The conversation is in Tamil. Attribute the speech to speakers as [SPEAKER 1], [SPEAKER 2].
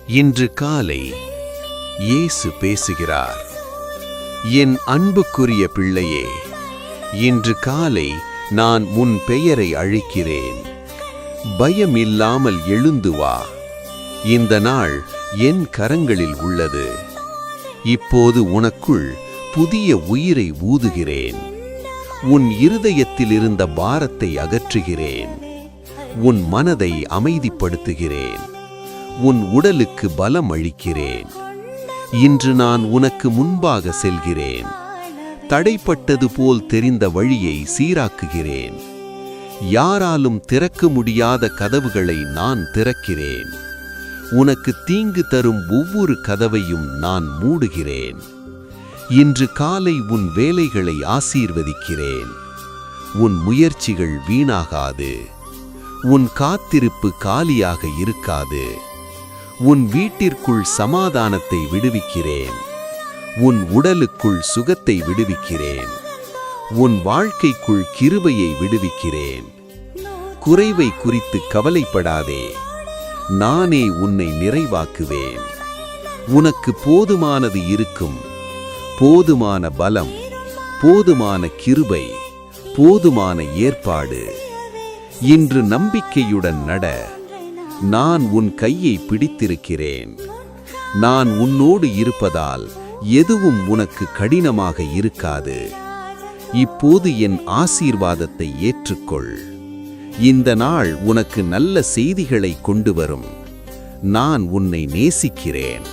[SPEAKER 1] இன்று காலை இயேசு பேசுகிறார். என் அன்புக்குரிய பிள்ளையே, இன்று காலை நான் உன் பெயரை அழைக்கிறேன். பயமில்லாமல் எழுந்து வா. இந்த நாள் என் கரங்களில் உள்ளது. இப்போது உனக்குள் புதிய உயிரை ஊதுகிறேன். உன் இருதயத்தில் இருந்த பாரத்தை அகற்றுகிறேன். உன் மனதை அமைதிப்படுத்துகிறேன். உன் உடலுக்கு பலம் அளிக்கிறேன். இன்று நான் உனக்கு முன்பாக செல்கிறேன். தடைப்பட்டது போல் தெரிந்த வழியை சீராக்குகிறேன். யாராலும் திறக்க முடியாத கதவுகளை நான் திறக்கிறேன். உனக்கு தீங்கு தரும் ஒவ்வொரு கதவையும் நான் மூடுகிறேன். இன்று காலை உன் வேலைகளை ஆசீர்வதிக்கிறேன். உன் முயற்சிகள் வீணாகாது. உன் காத்திருப்பு காலியாக இருக்காது. உன் வீட்டிற்குள் சமாதானத்தை விடுவிக்கிறேன். உன் உடலுக்குள் சுகத்தை விடுவிக்கிறேன். உன் வாழ்க்கைக்குள் கிருபையை விடுவிக்கிறேன். குறைவை குறித்து கவலைப்படாதே. நானே உன்னை நிறைவாக்குவேன். உனக்கு போதுமானது இருக்கும். போதுமான பலம், போதுமான கிருபை, போதுமான ஏற்பாடு. இன்று நம்பிக்கையுடன் நட. நான் உன் கையை பிடித்திருக்கிறேன். நான் உன்னோடு இருப்பதால் எதுவும் உனக்கு கடினமாக இருக்காது. இப்போது என் ஆசீர்வாதத்தை ஏற்றுக்கொள். இந்த நாள் உனக்கு நல்ல செய்திகளை கொண்டு வரும். நான் உன்னை நேசிக்கிறேன்.